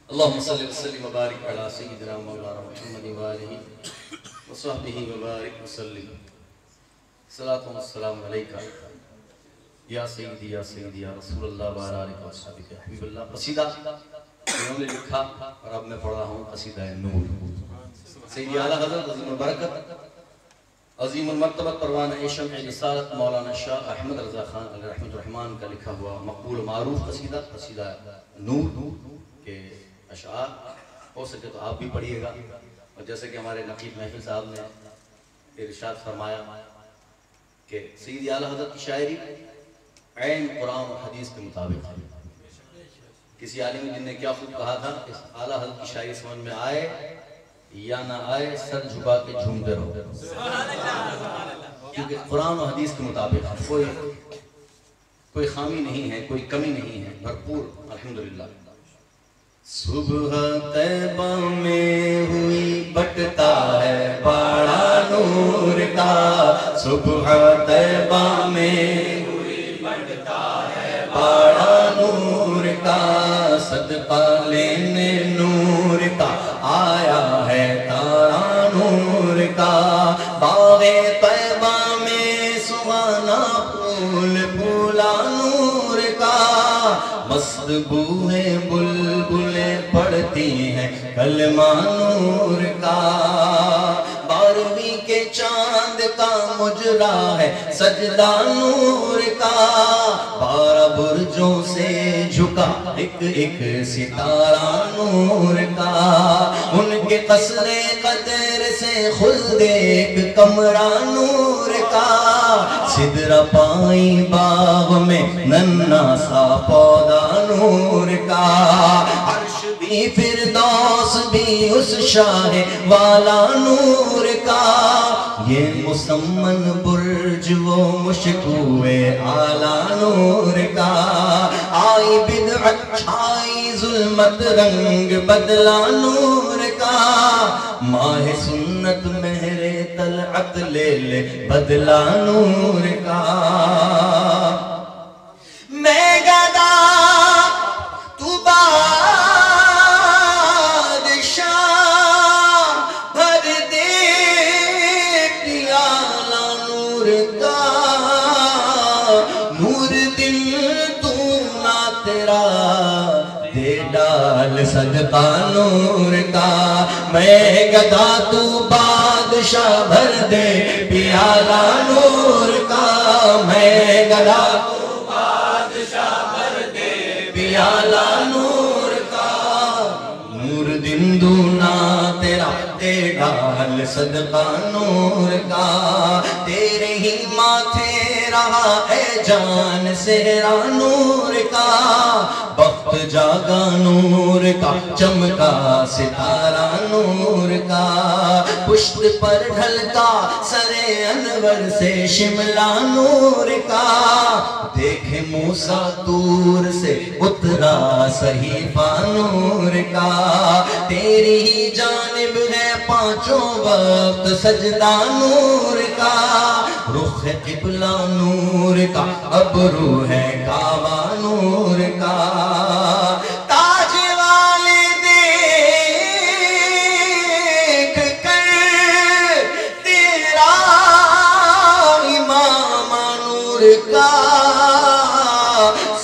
اللهم صل وسلم وبارك على سيدنا مولانا محمد وآله وصحبه وبارك وسلم صلاة والسلام علیکہ یا سیدی یا رسول اللہ وعلی آلہ وصحبہ حبیب اللہ۔ قصیدہ انہوں نے لکھا اور اب میں پڑھ رہا ہوں قصیدہ نور۔ سیدی اعلیٰ حضرت عظیم البرکت عظیم المرتبت پروانہ شمع رسالت مولانا شاہ احمد رضا خان علیہ رحمۃ الرحمن کا لکھا ہوا مقبول معروف قصیدہ نور کے اشعار ہو سکے تو آپ بھی پڑھیے گا، اور جیسے کہ ہمارے نقیب محفل صاحب نے ارشاد فرمایا کہ سیدی اعلیٰ حضرت کی شاعری عین قرآن اور حدیث کے مطابق ہے۔ کسی عالم جن نے کیا خوب کہا تھا، اس اعلیٰ حضرت کی شاعری سمجھ میں آئے یا نہ آئے سر جھکا کے جھومتے رہو، کیونکہ قرآن و حدیث کے مطابق ہے، کوئی خامی نہیں ہے، کوئی کمی نہیں ہے، بھرپور الحمدللہ۔ صبح طیبہ میں ہوئی بٹتا ہے باڑا نور کا، صبح طیبہ میں ہوئی بٹتا ہے باڑا نور کا، صدقہ لینے نور کا آیا ہے تارا نور کا، باغ طیبہ میں سہانا پھول پھولا نور کا، مست بوئے بلبلیں پڑھتی ہیں کلمہ نور کا، بارہویں کے چاند کا مجرا ہے سجدہ نور کا، 12 برجوں سے جھکا ایک ایک ستارہ نور کا، ان کے قصر قدر سے خلد ایک کمرہ نور کا، سدرہ پائی باغ میں ننھا سا پودا نور کا، عرش بھی فردوس بھی اس شاہ والا نور کا، یہ مسمن برج وہ مشکوے اعلیٰ نور کا، آئی بدعت چھائی ظلمت رنگ بدلا نور کا، ماہ سنت مہر طلعت لے لے بدلا نور کا، میں گدا تو بادشاہ بھر دے پیالہ نور کا، نور دل تو نہ تیرا دے ڈال صدقہ نور کا، میں گدا تو بادشاہ بھر دے پیالہ نور کا، میں گدا پیالہ نور کا، نور دن دونا تیرا دے ڈال صدقہ نور کا، تیرے ہی ماتھے رہا ہے جان سہرا نور کا، وقت جاگا نور کا چمکا ستارہ نور کا، پشت پر ڈھلتا سر انور سے شملہ نور کا، دیکھے موسیٰ طور سے اترا صحیفہ نور کا، تیری ہی جانب ہے پانچوں وقت سجدہ نور کا، رخ قبلہ نور کا، ابرو ہے کعبہ نور کا، تاج والے دیکھ کر تیرا امام نور کا،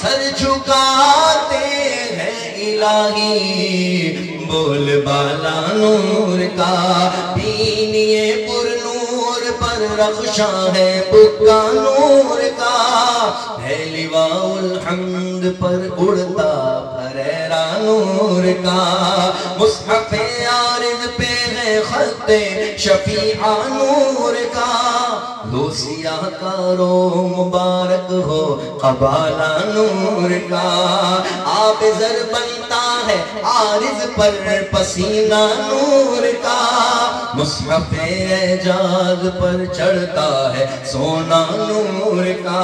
سر جھکاتے ہیں الہی بول بالا نور کا، بینیے پر نور پر رخشاں ہے بکا نور کا، ہے لواء الحمد پر اڑتا پھریرا نور کا، مصحف عارض پہ ہے خط شفیعہ نور کا، لو سیاہ کارو مبارک ہو قبالہ نور کا، آب زر بنتا ہے عارض پر پسینہ نور کا، مصحف اعجاز پر چڑھتا ہے سونا نور کا،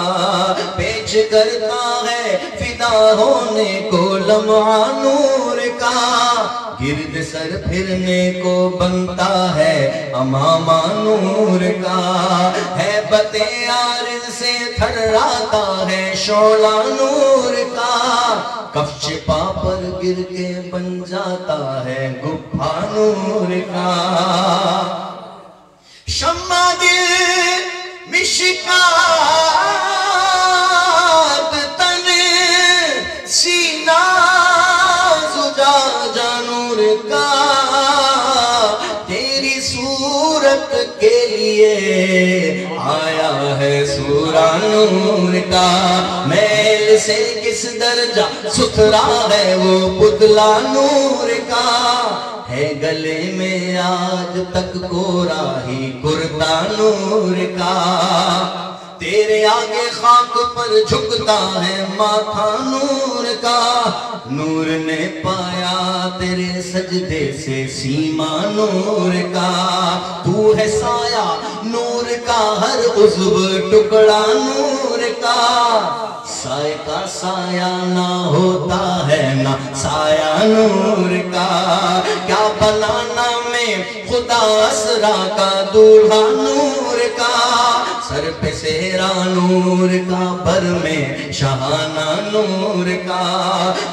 پیچ کرتا ہے فدا ہونے کو لمعہ نور کا، گرد سر پھرنے کو بنتا ہے امامہ نور کا، ہیبت عارض سے تھراتا ہے شعلہ نور کا، کفش پا پر گر کے بن جاتا ہے گپھا نور کا، شمع دل مشکات تن سینہ زجاجہ نور کا، تیری صورت کے لیے آیا ہے سورہ نور کا، میل سے کس درجہ ستھرا ہے وہ پتلا نور کا، ہے گلے میں آج تک کورا ہی کرتا نور کا، تیرے آگے خاک پر جھکتا ہے ماتھا نور کا، نور نے پایا تیرے سجدے سے سیما نور کا، تو ہے سایہ نور کا ہر عضو ٹکڑا نور کا، سائے کا سایہ نہ ہوتا ہے نہ سایہ نور کا، کیا بنانا میں خدا اسرا کا دولہا نور کا، سر پہ سہرا نور کا، پر میں شہانہ نور کا،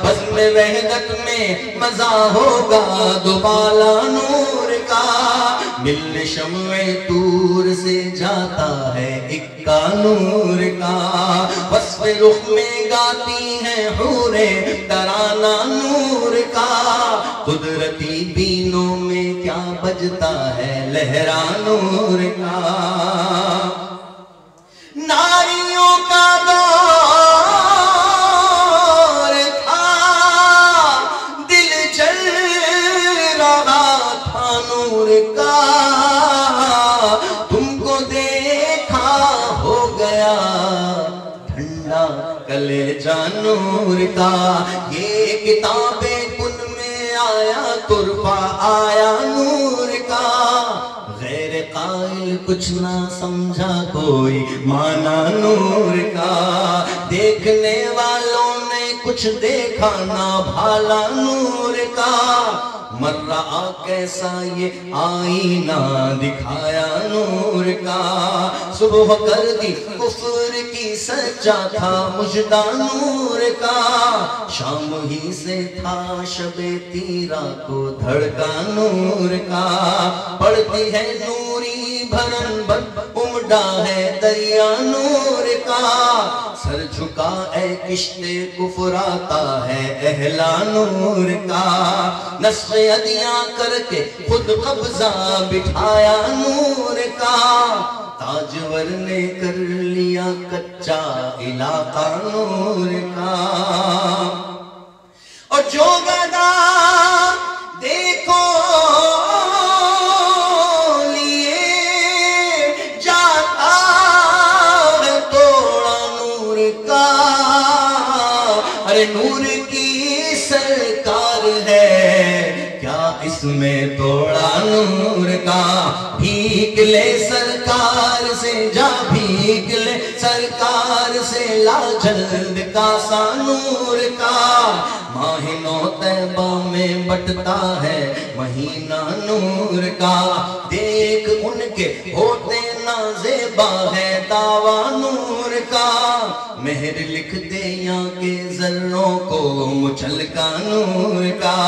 بزم وحدت میں مزہ ہوگا دوبالا نور کا، مل شمع طور سے جاتا ہے اکا نور کا، وصف رخ میں گاتی ہیں حوریں ترانہ نور کا، قدرتی بینوں میں کیا بجتا ہے لہرا نور کا، ناریوں کا دور تھا دل جل رہا تھا نور کا، تم کو دیکھا ہو گیا ٹھنڈا کلیجہ نور کا، یہ کتاب کن میں آیا ترفع آیا نور کا، غیر قائل کچھ نہ سمجھا کوئی معنی نور کا، دیکھنے والوں نے کچھ دیکھا نہ بھالا نور کا، مر رہا کیسا یہ آئینہ دکھایا نور کا، صبح کر دی کفر کی سجا تھا مجدہ نور کا، شام ہی سے تھا شب تیرا کو دھڑکا نور کا، پڑتی ہے نوری بھرن بھر امڈا ہے دریا نور کا، سر جھکا اے کشتے کفر آتا ہے اہلا نور کا، نسخ ادیاں کر کے خود قبضہ بٹھایا نور کا، تاجور نے کر لیا کچا علاقہ نور کا، اور جو گدا دیکھو لیے جاتا ہے توڑا نور کا، ارے نور کی سرکار ہے کیا اس میں توڑا نور کا، بھیک لے سرکار سے جا بھیک لے سرکار سے لا جلد کا سا نور کا، ماہنو طیبہ میں بٹتا ہے مہینہ نور کا، دیکھ ان کے ہوتے نازیبا ہے دعویٰ نور کا، مہر لکھ دے یہاں کے ذروں کو مچلکا نور کا،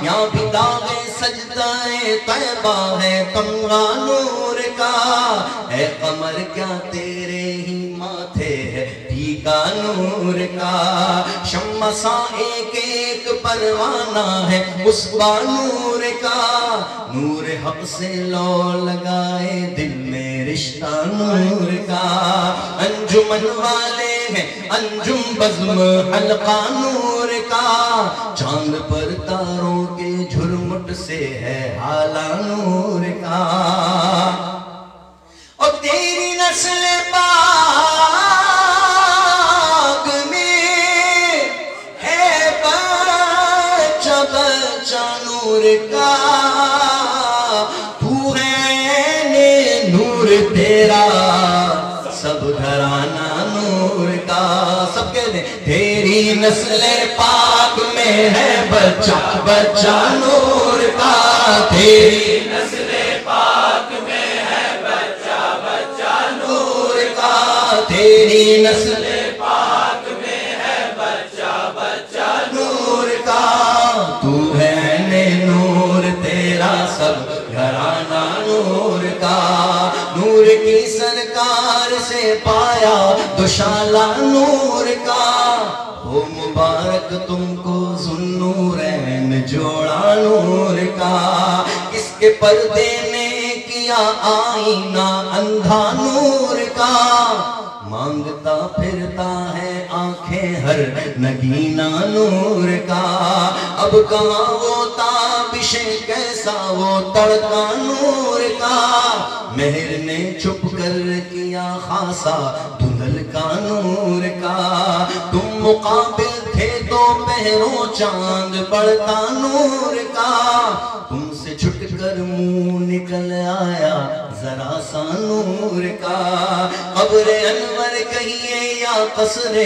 یہاں بھی داغ سجدہ طیبہ ہے تمغہ نور کا، اے قمر کیا تیرے ہی ماتھے ہے ٹھیکا نور کا، شمع سا ایک ایک پروانہ ہے مصباح نور کا، نور حق سے لو لگائے دل میں رشتہ نور کا، انجمن والے ہیں انجم بزم حلقہ نور کا، چاند پر تاروں کے جھرمٹ سے ہے حالہ نور کا، اور تیری نسل پاک میں ہے بچہ بچہ نور کا، تو ہے نور تیرا سب گھرانہ نور کا، سب کہتے ہیں تیری نسل پاک میں میں ہے بچہ بچہ نور کا تیری نسل پاک میں ہے بچہ بچہ نور کا تیری نسل پاک میں ہے بچہ بچہ نور کا تو ہے نور تیرا سب گھرانہ نور کا نور کی سرکار سے پایا دوشالہ نور کا ہو مبارک تم کو ذوالنورین جوڑا نور کا کس کے پردے نے کیا آئینہ اندھا نور کا مانگتا پھرتا ہے آنکھیں ہر نگینہ نور کا اب کہاں وہ تابش کیسا وہ تڑکا نور کا مہر نے چھپ کر کیا خاصا دھندل کا نور کا تم مقابل تھے تو پہروں چاند بڑھتا نور کا تم سے چھٹ کر منہ نکل آیا ذرا سا نور کا قبر انور کہیے یا قصر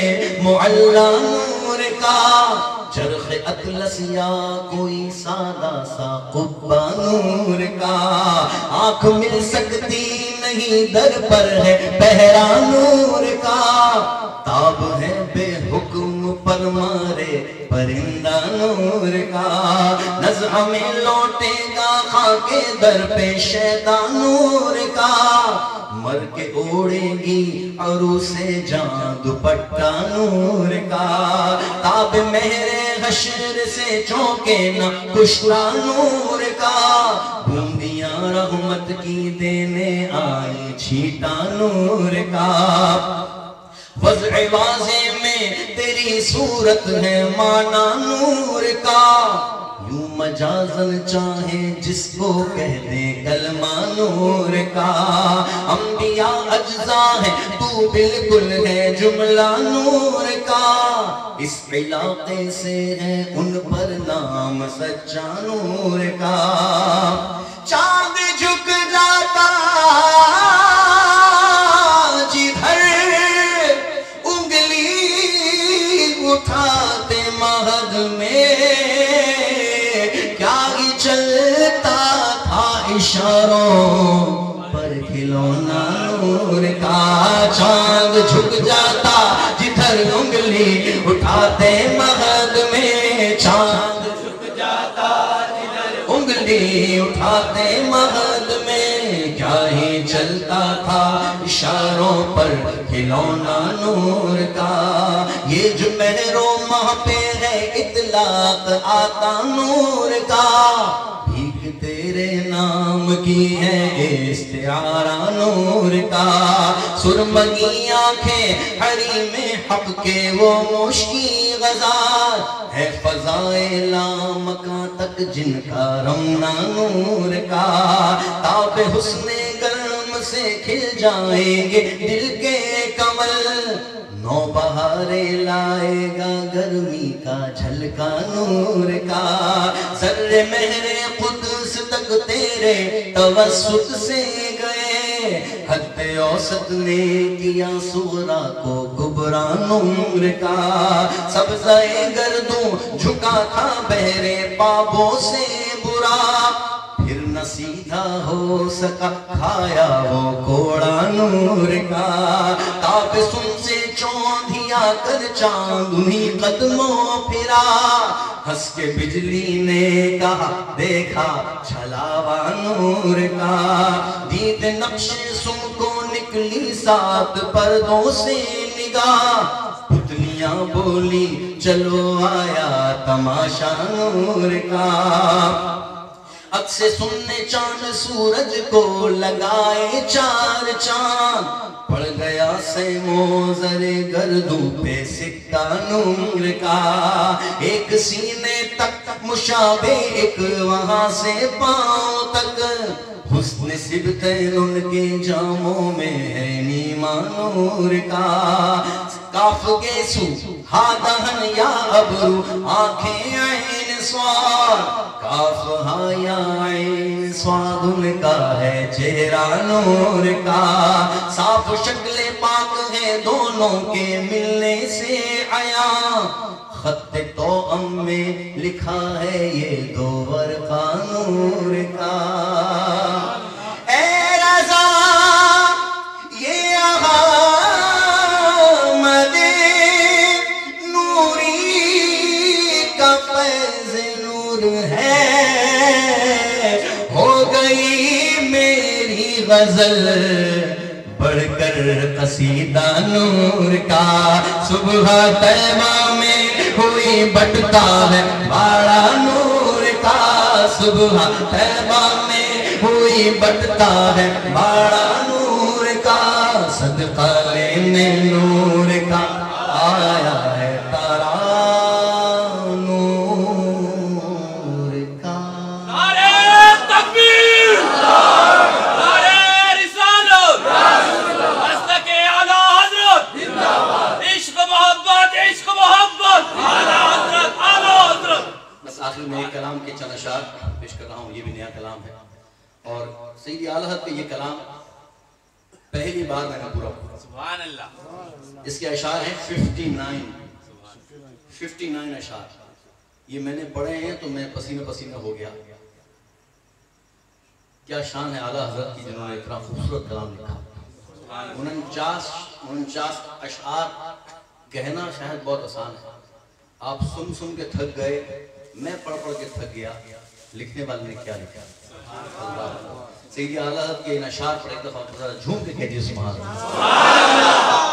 معلا نور کا چرخ اطلس یا کوئی سادہ سا قبہ نور کا آنکھ مل سکتی نہیں در پر ہے پہرا نور کا تاب ہے بے حکم پر مارے پرندہ نور کا نزع میں لوٹے گا خاک در پہ شیطان نور کا مر کے اوڑے گی عروس جاں دوپٹہ نور کا تاب مہر حشر سے چونکے نہ کشتا نور کا بوندیاں رحمت کی دینے آئی چھیٹا نور کا وضع واضح میں تیری صورت ہے معنی نور کا یوں مجازن چاہے جس کو کہہ دے کلمہ نور کا انبیاء اجزاء ہے تو بالکل ہے جملہ نور کا اس علاقے سے ہے ان پر نام سچا نور کا چاند جھک جاتا جدھر انگلی اٹھاتے مہد میں کیا ہی چلتا تھا اشاروں پر کھلونا نور کا چاند جھک جاتا جدھر انگلی اٹھاتے مہد میں چاند جھک جاتا جدھر انگلی اٹھاتے مہد میں کیا ہی چلتا تھا اشاروں پر کھلونا نور کا یہ جو مہر و ماہ پہ ہے اطلاق آتا نور کا بھیک تیرے نام کی ہے استعارہ نور کا سرمگی آنکھیں حریم حق کے وہ مشکی غزال ہے فضائے لامکاں تک جن کا رمنا نور کا تاب حسن گرم سے کھل جائیں گے دل کے کمل نو بہارے لائے گا گرمی کا جھلکا نور کا سر مہر قدس تک تیرے توسط سے گئے حد اوسط نے کیا صغرا کو کبرا نور کا سبزہ گردوں جھکا تھا بہرے پابوں سے برا پھر نہ سیدھا ہو سکا کھایا وہ کوڑا نور کا تاب سن سے چوندھیا کر چاند انہی قدموں پھرا ہنس کے بجلی نے کہا دیکھا چھلاوا نور کا دید نقش سم کو نکلی سات پردوں سے نگاہ پتلیاں بولی چلو آیا تماشا نور کا اب سے سننے چاند سورج کو لگائے چار چاند پڑ گیا سیموں زر گردوں پہ سکہ نور کا ایک سینے تک مشابہ ایک وہاں سے پاؤں تک حسن سبتین ان کے جاموں میں ہے نیما نور کا کاف گیسو ہا دہن یا ابرو آنکھیں عین سواد کاف ہاں یا عین سواد ان کا ہے چہرہ نور کا صاف شکل پاک ہے دونوں کے ملنے سے عیاں خط توأم میں لکھا ہے یہ دو ورقہ نور کا اے رضا یہ احمد نوری کا فیض نور ہے ہو گئی میری غزل بڑھ کر قصیدہ نور کا صبح طیبہ میں ہوئی بٹتا ہے باڑا نور کا صبح طیبہ میں ہوئی بٹتا ہے باڑا نور کا صدقہ لینے نور کا آیا ہے تارا نور کا نعرہ تکبیر نعرہ رسالت مسلک اعلیٰ حضرت عشق محبت اعلیٰ حضرت بس آخر میں ایک کلام کے چند اشعار پیش کر رہا ہوں یہ بھی نیا کلام ہے اور سیدی اعلیٰ حضرت کا یہ کلام پہلی بار میں نے پورا پڑھا سبحان اللہ اس کے اشعار ہیں 59 اشعار یہ میں نے پڑھے ہیں تو میں پسینہ پسینہ ہو گیا کیا شان ہے اعلیٰ حضرت کی جنہوں نے اتنا خوبصورت کلام لکھا 49 اشعار کہنا شاید بہت آسان ہے آپ سن سن کے تھک گئے میں پڑھ پڑھ کے تھک گیا لکھنے والے نے کیا لکھا سیدی اعلیٰ حضرت کے ان اشعار پر ایک دفعہ جھوم کے کہہ دیے سبحان اللہ